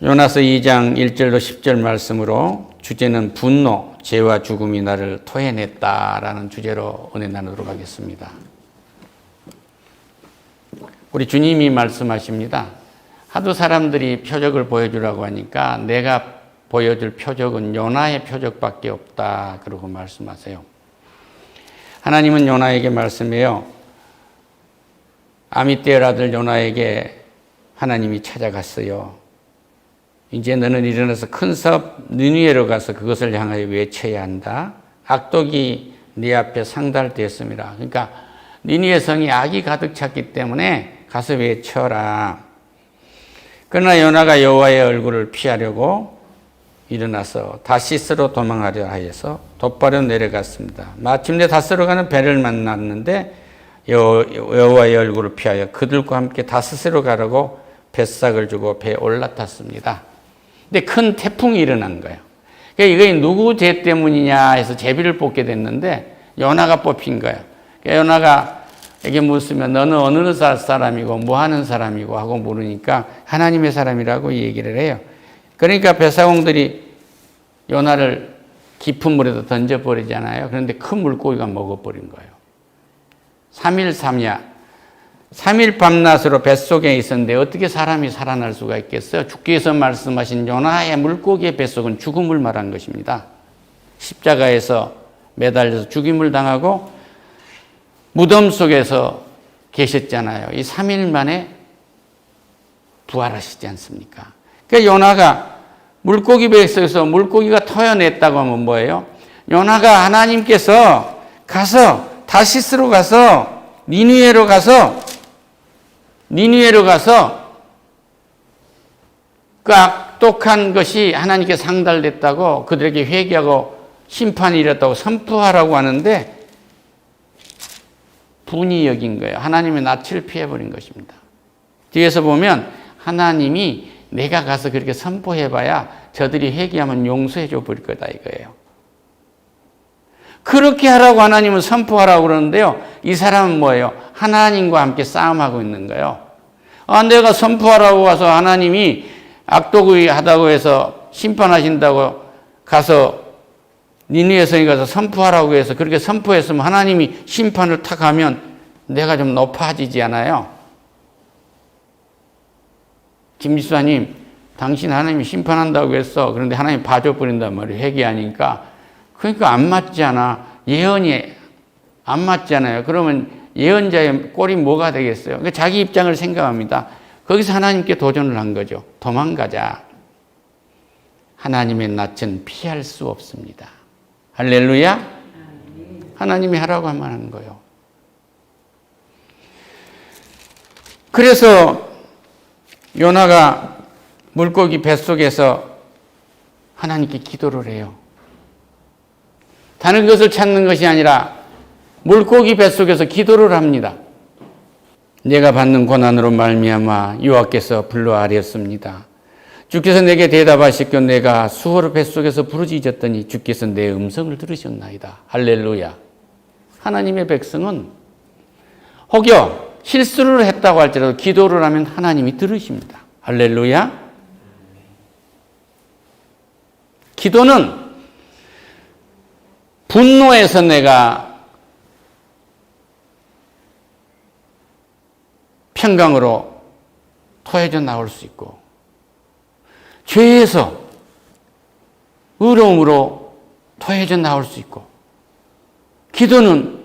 요나서 2장 1절로 10절 말씀으로 주제는 분노, 죄와 죽음이 나를 토해냈다라는 주제로 은혜 나누도록 하겠습니다. 우리 주님이 말씀하십니다. 하도 사람들이 표적을 보여주라고 하니까 내가 보여줄 표적은 요나의 표적밖에 없다. 그러고 말씀하세요. 하나님은 요나에게 말씀해요. 아미떼의 아들 요나에게 하나님이 찾아갔어요. 이제 너는 일어나서 큰 섭 느니웨로 가서 그것을 향하여 외쳐야 한다. 악독이 네 앞에 상달되었습니다. 그러니까 느니웨 성이 악이 가득 찼기 때문에 가서 외쳐라. 그러나 요나가 여호와의 얼굴을 피하려고 일어나서 다시스로 도망하려 하여서 돛바로 내려갔습니다. 마침내 다스로 가는 배를 만났는데 여호와의 얼굴을 피하여 그들과 함께 다스스로 가라고 뱃삭을 주고 배에 올라탔습니다. 근데 큰 태풍이 일어난 거예요. 그러니까 이게 누구 죄 때문이냐 해서 제비를 뽑게 됐는데 요나가 뽑힌 거예요. 그러니까 요나가 에게 묻으면 너는 어느 사람이고 뭐 하는 사람이고 하고 물으니까 하나님의 사람이라고 얘기를 해요. 그러니까 배사공들이 요나를 깊은 물에다 던져버리잖아요. 그런데 큰 물고기가 먹어버린 거예요. 3일 3야 3일 밤낮으로 뱃속에 있었는데 어떻게 사람이 살아날 수가 있겠어요? 주께서 말씀하신 요나의 물고기의 뱃속은 죽음을 말한 것입니다. 십자가에서 매달려서 죽임을 당하고 무덤 속에서 계셨잖아요. 이 3일 만에 부활하시지 않습니까? 그러니까 요나가 물고기 뱃속에서 물고기가 터여냈다고 하면 뭐예요? 요나가 하나님께서 가서 다시스로 가서 니느웨로 가서 그 악독한 것이 하나님께 상달됐다고 그들에게 회개하고 심판이 이랬다고 선포하라고 하는데 분이 여긴 거예요. 하나님의 낯을 피해버린 것입니다. 뒤에서 보면 하나님이 내가 가서 그렇게 선포해봐야 저들이 회개하면 용서해줘 버릴 거다 이거예요. 그렇게 하라고 하나님은 선포하라고 그러는데요. 이 사람은 뭐예요? 하나님과 함께 싸움하고 있는 거예요. 내가 선포하라고 가서 하나님이 악독이 하다고 해서 심판하신다고 가서 니느웨 성에 가서 선포하라고 해서 그렇게 선포했으면 하나님이 심판을 탁 하면 내가 좀 높아지지 않아요? 김 지사님, 당신 하나님이 심판한다고 했어. 그런데 하나님 봐줘버린단 말이에요. 회개하니까. 그러니까 안 맞잖아. 예언이 안 맞잖아요. 그러면 예언자의 꼴이 뭐가 되겠어요? 그러니까 자기 입장을 생각합니다. 거기서 하나님께 도전을 한 거죠. 도망가자. 하나님의 낯은 피할 수 없습니다. 할렐루야. 하나님이 하라고 하면 하는 거예요. 그래서 요나가 물고기 뱃속에서 하나님께 기도를 해요. 다른 것을 찾는 것이 아니라 물고기 뱃속에서 기도를 합니다. 내가 받는 고난으로 말미암아 여호와께서 불러 아뢰었습니다. 주께서 내게 대답하시고 내가 수호로 뱃속에서 부르짖었더니 주께서 내 음성을 들으셨나이다. 할렐루야. 하나님의 백성은 혹여 실수를 했다고 할지라도 기도를 하면 하나님이 들으십니다. 할렐루야. 기도는 분노에서 내가 평강으로 토해져 나올 수 있고 죄에서 의로움으로 토해져 나올 수 있고 기도는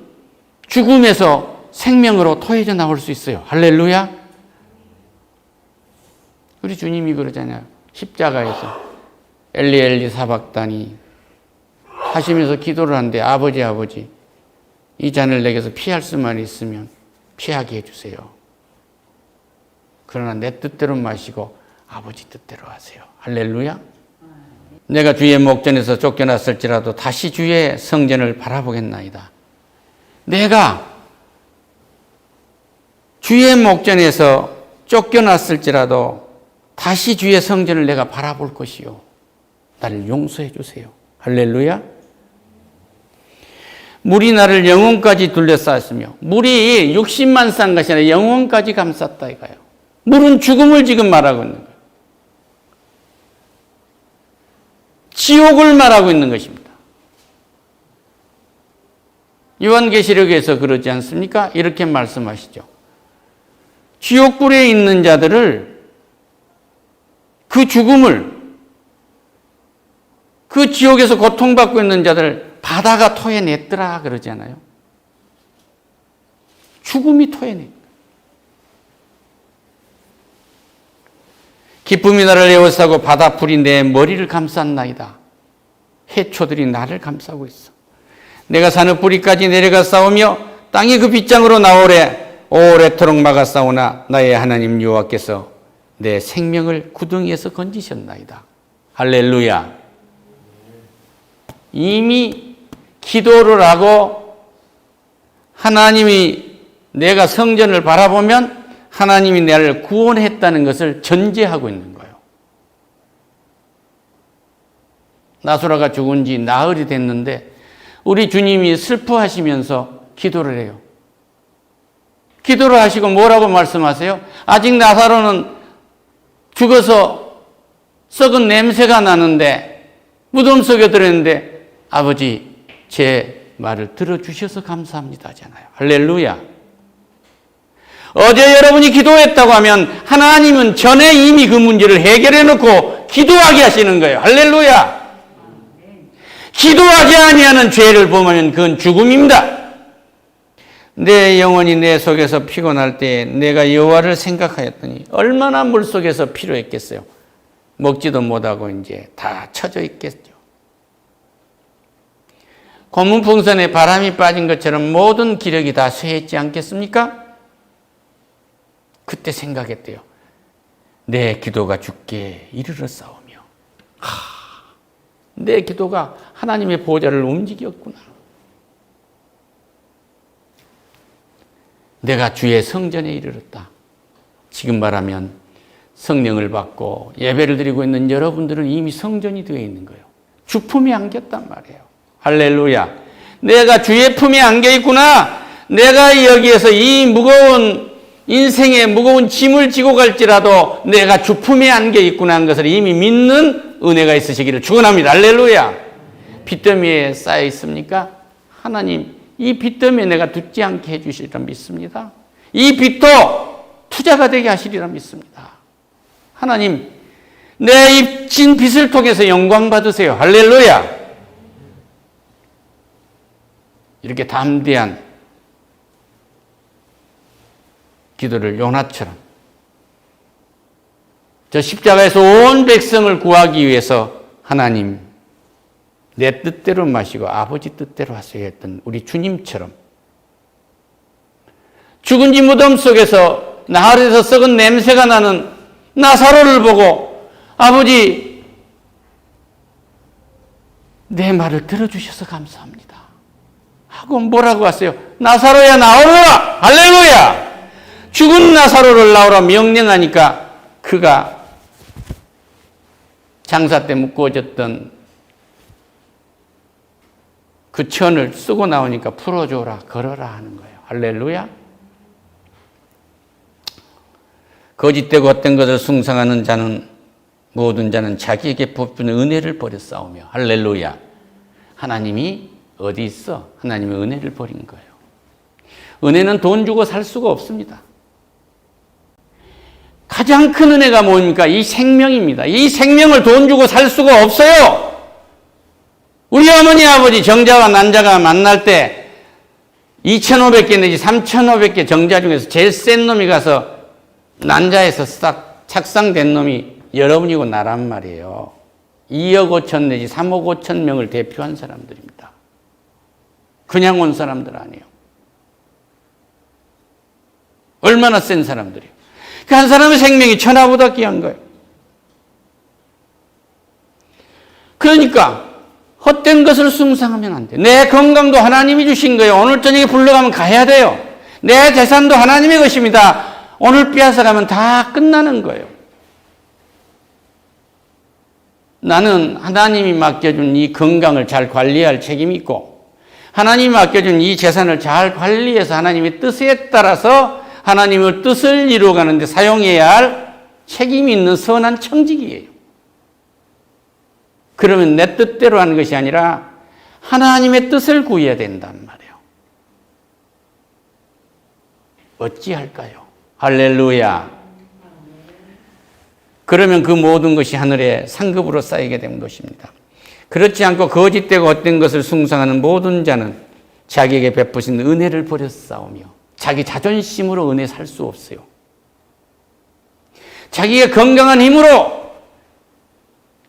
죽음에서 생명으로 토해져 나올 수 있어요. 할렐루야. 우리 주님이 그러잖아요. 십자가에서 엘리 엘리 사박다니 하시면서 기도를 하는데 아버지 이 잔을 내게서 피할 수만 있으면 피하게 해주세요. 그러나 내 뜻대로 마시고 아버지 뜻대로 하세요. 할렐루야. 내가 주의 목전에서 쫓겨났을지라도 다시 주의 성전을 바라보겠나이다. 내가 주의 목전에서 쫓겨났을지라도 다시 주의 성전을 내가 바라볼 것이요. 나를 용서해 주세요. 할렐루야. 물이 나를 영혼까지 둘러쌌으며 물이 60만 쌍 것이 아니라 영혼까지 감쌌다 이거예요. 물은 죽음을 지금 말하고 있는 거예요. 지옥을 말하고 있는 것입니다. 요한계시록에서 그러지 않습니까? 이렇게 말씀하시죠. 지옥불에 있는 자들을, 그 죽음을, 그 지옥에서 고통받고 있는 자들을 바다가 토해냈더라 그러지 않아요? 죽음이 토해내. 기쁨이 나를 에워싸고 바다풀이 내 머리를 감쌌나이다. 해초들이 나를 감싸고 있어. 내가 산의 뿌리까지 내려가 싸우며 땅이 그 빗장으로 나오래 오래도록 막아 싸우나 나의 하나님 여호와께서 내 생명을 구덩이에서 건지셨나이다. 할렐루야. 이미 기도를 하고 하나님이 내가 성전을 바라보면 하나님이 나를 구원했다는 것을 전제하고 있는 거예요. 나사로가 죽은 지 나흘이 됐는데 우리 주님이 슬퍼하시면서 기도를 해요. 기도를 하시고 뭐라고 말씀하세요? 아직 나사로는 죽어서 썩은 냄새가 나는데 무덤 속에 들어있는데 아버지 제 말을 들어주셔서 감사합니다 하잖아요. 할렐루야. 어제 여러분이 기도했다고 하면 하나님은 전에 이미 그 문제를 해결해 놓고 기도하게 하시는 거예요. 할렐루야. 기도하지 아니하는 죄를 범하면 그건 죽음입니다. 내 영혼이 내 속에서 피곤할 때 내가 여호와를 생각하였더니 얼마나 물속에서 피로했겠어요. 먹지도 못하고 이제 다 처져 있겠죠. 고문풍선에 바람이 빠진 것처럼 모든 기력이 다 쇠했지 않겠습니까? 그때 생각했대요. 내 기도가 주께 이르렀사오며 내 기도가 하나님의 보좌를 움직였구나. 내가 주의 성전에 이르렀다. 지금 말하면 성령을 받고 예배를 드리고 있는 여러분들은 이미 성전이 되어 있는 거예요. 주 품에 안겼단 말이에요. 할렐루야. 내가 주의 품에 안겨 있구나. 내가 여기에서 이 무거운 인생의 무거운 짐을 지고 갈지라도 내가 주 품에 안겨 있구나 하는 것을 이미 믿는 은혜가 있으시기를 축원합니다. 할렐루야. 빚더미에 쌓여 있습니까? 하나님 이 빚더미에 내가 듣지 않게 해주시리라 믿습니다. 이 빚도 투자가 되게 하시리라 믿습니다. 하나님 내 입진 빚을 통해서 영광 받으세요. 할렐루야. 이렇게 담대한 기도를 요나처럼 저 십자가에서 온 백성을 구하기 위해서 하나님 내 뜻대로 마시고 아버지 뜻대로 하세요 했던 우리 주님처럼 죽은 지 무덤 속에서 나흘에서 썩은 냄새가 나는 나사로를 보고 아버지 내 말을 들어주셔서 감사합니다 하고 뭐라고 하세요? 나사로야 나오라. 할렐루야. 죽은 나사로를 나오라 명령하니까 그가 장사 때 묶어졌던 그 천을 쓰고 나오니까 풀어줘라 걸어라 하는 거예요. 할렐루야. 거짓되고 헛된 것을 숭상하는 자는 모든 자는 자기에게 베푼 은혜를 버렸사오며 할렐루야. 하나님이 어디 있어? 하나님의 은혜를 버린 거예요. 은혜는 돈 주고 살 수가 없습니다. 가장 큰 은혜가 뭡니까? 이 생명입니다. 이 생명을 돈 주고 살 수가 없어요. 우리 어머니 아버지 정자와 난자가 만날 때 2,500개 내지 3,500개 정자 중에서 제일 센 놈이 가서 난자에서 싹 착상된 놈이 여러분이고 나란 말이에요. 2억 5천 내지 3억 5천 명을 대표한 사람들입니다. 그냥 온 사람들 아니에요. 얼마나 센 사람들이에요. 그 한 사람의 생명이 천하보다 귀한 거예요. 그러니까 헛된 것을 숭상하면 안 돼. 내 건강도 하나님이 주신 거예요. 오늘 저녁에 불러가면 가야 돼요. 내 재산도 하나님의 것입니다. 오늘 빼앗아가면 다 끝나는 거예요. 나는 하나님이 맡겨준 이 건강을 잘 관리할 책임이 있고 하나님이 맡겨준 이 재산을 잘 관리해서 하나님의 뜻에 따라서 하나님의 뜻을 이루어가는 데 사용해야 할 책임이 있는 선한 청직이에요. 그러면 내 뜻대로 하는 것이 아니라 하나님의 뜻을 구해야 된단 말이에요. 어찌할까요? 할렐루야. 그러면 그 모든 것이 하늘에 상급으로 쌓이게 된 것입니다. 그렇지 않고 거짓되고 헛된 것을 숭상하는 모든 자는 자기에게 베푸신 은혜를 버렸사오며 자기 자존심으로 은혜 살 수 없어요. 자기의 건강한 힘으로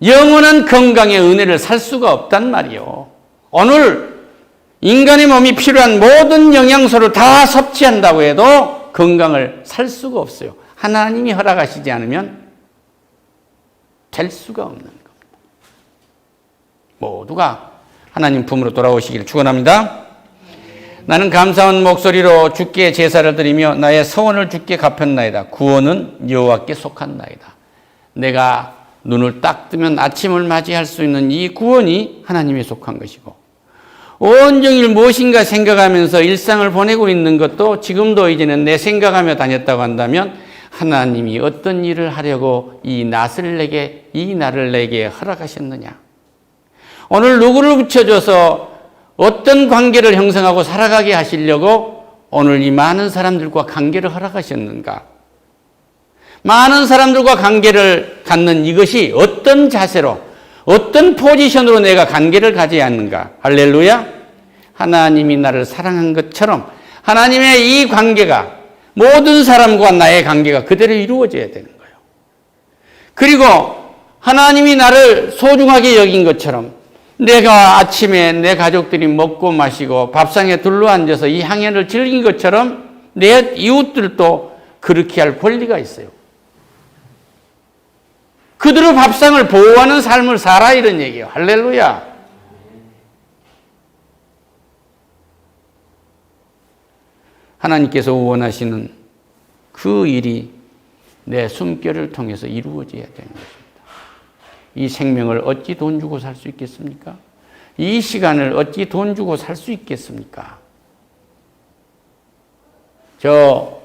영원한 건강의 은혜를 살 수가 없단 말이요. 오늘 인간의 몸이 필요한 모든 영양소를 다 섭취한다고 해도 건강을 살 수가 없어요. 하나님이 허락하시지 않으면 될 수가 없는 겁니다. 모두가 하나님 품으로 돌아오시기를 축원합니다. 나는 감사한 목소리로 주께 제사를 드리며 나의 서원을 주께 갚았나이다. 구원은 여호와께 속한나이다. 내가 눈을 딱 뜨면 아침을 맞이할 수 있는 이 구원이 하나님에 속한 것이고 온종일 무엇인가 생각하면서 일상을 보내고 있는 것도 지금도 이제는 내 생각하며 다녔다고 한다면 하나님이 어떤 일을 하려고 이 날을 내게 허락하셨느냐. 오늘 누구를 붙여줘서 어떤 관계를 형성하고 살아가게 하시려고 오늘 이 많은 사람들과 관계를 허락하셨는가? 많은 사람들과 관계를 갖는 이것이 어떤 자세로, 어떤 포지션으로 내가 관계를 가져야 하는가? 할렐루야! 하나님이 나를 사랑한 것처럼 하나님의 이 관계가 모든 사람과 나의 관계가 그대로 이루어져야 되는 거예요. 그리고 하나님이 나를 소중하게 여긴 것처럼 내가 아침에 내 가족들이 먹고 마시고 밥상에 둘러앉아서 이 향연을 즐긴 것처럼 내 이웃들도 그렇게 할 권리가 있어요. 그들의 밥상을 보호하는 삶을 살아 이런 얘기예요. 할렐루야. 하나님께서 원하시는 그 일이 내 숨결을 통해서 이루어져야 되는 것입니다. 이 생명을 어찌 돈 주고 살 수 있겠습니까? 이 시간을 어찌 돈 주고 살 수 있겠습니까? 저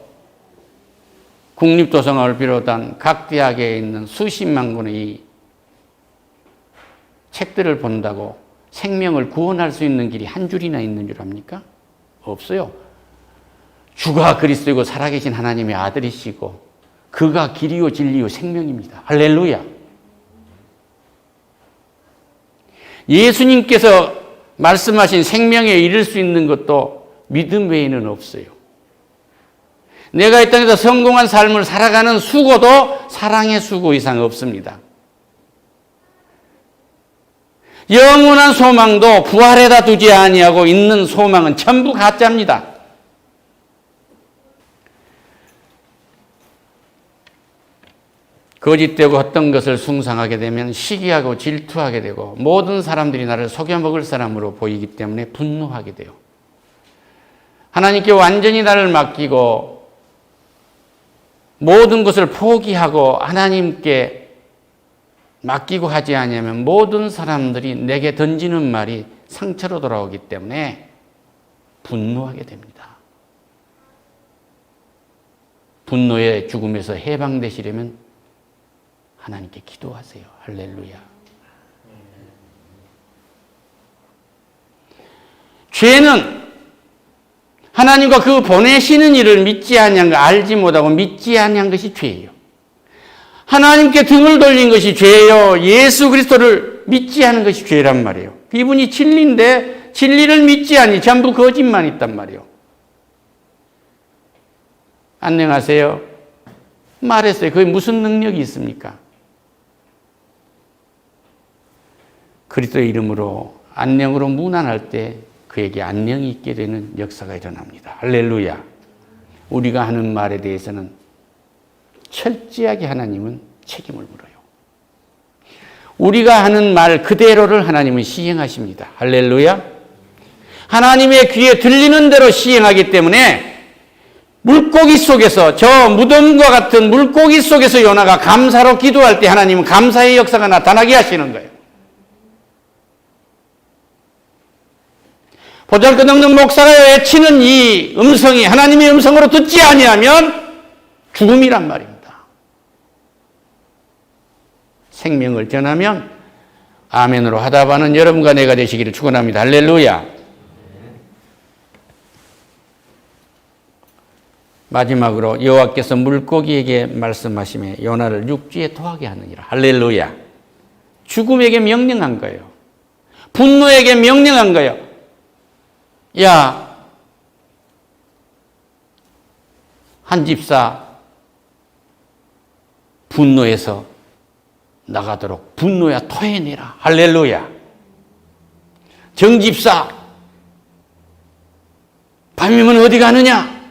국립도서관을 비롯한 각 대학에 있는 수십만 권의 책들을 본다고 생명을 구원할 수 있는 길이 한 줄이나 있는 줄 압니까? 없어요. 주가 그리스도이고 살아계신 하나님의 아들이시고 그가 길이요 진리요 생명입니다. 할렐루야. 예수님께서 말씀하신 생명에 이를 수 있는 것도 믿음 외에는 없어요. 내가 이 땅에서 성공한 삶을 살아가는 수고도 사랑의 수고 이상 없습니다. 영원한 소망도 부활에다 두지 아니하고 있는 소망은 전부 가짜입니다. 거짓되고 헛된 것을 숭상하게 되면 시기하고 질투하게 되고 모든 사람들이 나를 속여먹을 사람으로 보이기 때문에 분노하게 돼요. 하나님께 완전히 나를 맡기고 모든 것을 포기하고 하나님께 맡기고 하지 않으면 모든 사람들이 내게 던지는 말이 상처로 돌아오기 때문에 분노하게 됩니다. 분노의 죽음에서 해방되시려면 하나님께 기도하세요. 할렐루야. 죄는 하나님과 그 보내시는 일을 믿지 아니한 거 알지 못하고 믿지 아니한 것이 죄예요. 하나님께 등을 돌린 것이 죄예요. 예수 그리스도를 믿지 않은 것이 죄란 말이에요. 이분이 진리인데 진리를 믿지 않니 전부 거짓만 있단 말이에요. 안녕하세요. 말했어요. 그게 무슨 능력이 있습니까? 그리스도의 이름으로 안녕으로 문안할 때 그에게 안녕이 있게 되는 역사가 일어납니다. 할렐루야. 우리가 하는 말에 대해서는 철저하게 하나님은 책임을 물어요. 우리가 하는 말 그대로를 하나님은 시행하십니다. 할렐루야. 하나님의 귀에 들리는 대로 시행하기 때문에 물고기 속에서 저 무덤과 같은 물고기 속에서 요나가 감사로 기도할 때 하나님은 감사의 역사가 나타나게 하시는 거예요. 보잘것없는 목사가 외치는 이 음성이 하나님의 음성으로 듣지 아니하면 죽음이란 말입니다. 생명을 전하면 아멘으로 화답하는 여러분과 내가 되시기를 축원합니다. 할렐루야. 마지막으로 여호와께서 물고기에게 말씀하시며 요나를 육지에 토하게 하느니라. 할렐루야. 죽음에게 명령한 거예요. 분노에게 명령한 거예요. 야, 한 집사 분노해서 나가도록 분노야 토해내라. 할렐루야. 정집사 밤이면 어디 가느냐?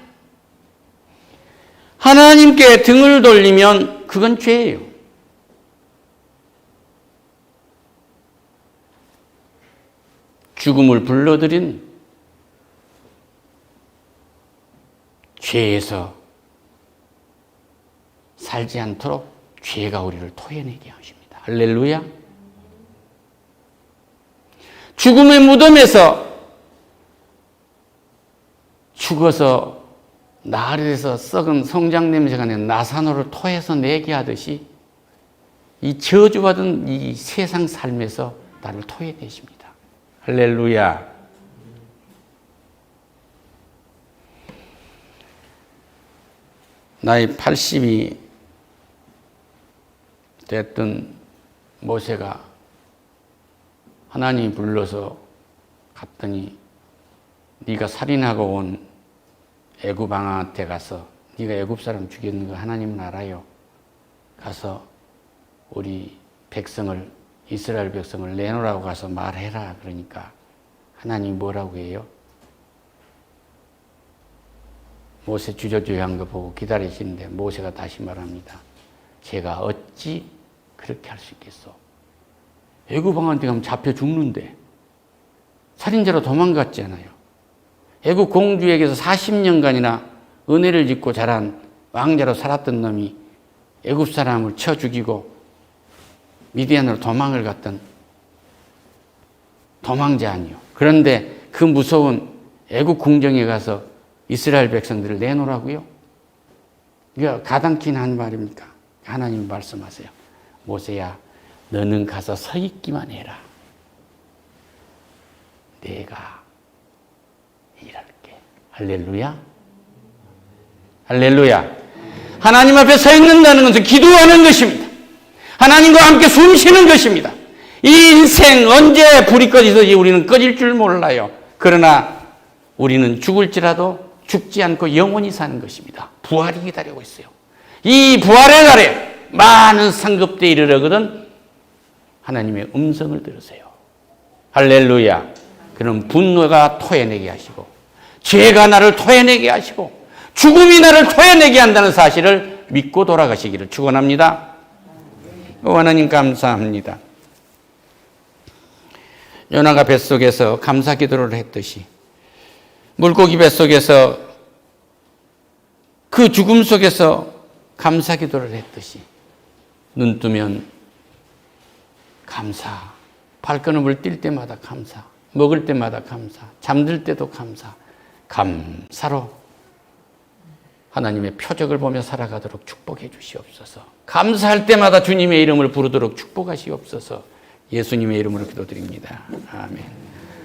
하나님께 등을 돌리면 그건 죄예요. 죽음을 불러들인 죄에서 살지 않도록 죄가 우리를 토해내게 하십니다. 할렐루야. 죽음의 무덤에서 죽어서 나흘에서 썩은 성장 냄새가 나는 나사노를 토해서 내게 하듯이 이 저주받은 이 세상 삶에서 나를 토해내십니다. 할렐루야. 나이 80이 됐던 모세가 하나님이 불러서 갔더니 네가 살인하고 온 애굽 왕한테 가서 네가 애굽 사람 죽였는 거 하나님은 알아요. 가서 우리 백성을 이스라엘 백성을 내놓으라고 가서 말해라. 그러니까 하나님이 뭐라고 해요? 모세 주저주저한 거 보고 기다리시는데 모세가 다시 말합니다. 제가 어찌 그렇게 할 수 있겠어? 애굽 왕한테 가면 잡혀 죽는데 살인자로 도망갔잖아요. 애굽 공주에게서 40년간이나 은혜를 짓고 자란 왕자로 살았던 놈이 애굽 사람을 쳐 죽이고 미디안으로 도망을 갔던 도망자 아니요. 그런데 그 무서운 애굽 궁정에 가서 이스라엘 백성들을 내놓으라고요? 이거 가당키는 한 말입니까? 하나님이 말씀하세요. 모세야, 너는 가서 서 있기만 해라. 내가 일할게. 할렐루야. 할렐루야. 하나님 앞에 서 있는다는 것은 기도하는 것입니다. 하나님과 함께 숨 쉬는 것입니다. 이 인생 언제 불이 꺼지든지 우리는 꺼질 줄 몰라요. 그러나 우리는 죽을지라도 죽지 않고 영원히 사는 것입니다. 부활이 기다리고 있어요. 이 부활의 날에 많은 상급대에 이르러거든 하나님의 음성을 들으세요. 할렐루야. 그럼 분노가 토해내게 하시고 죄가 나를 토해내게 하시고 죽음이 나를 토해내게 한다는 사실을 믿고 돌아가시기를 축원합니다. 하나님 감사합니다. 요나가 뱃속에서 감사 기도를 했듯이 물고기 뱃속에서 그 죽음 속에서 감사 기도를 했듯이 눈 뜨면 감사, 발걸음을 뛸 때마다 감사, 먹을 때마다 감사, 잠들 때도 감사, 감사로 하나님의 표적을 보며 살아가도록 축복해 주시옵소서. 감사할 때마다 주님의 이름을 부르도록 축복하시옵소서. 예수님의 이름으로 기도드립니다. 아멘.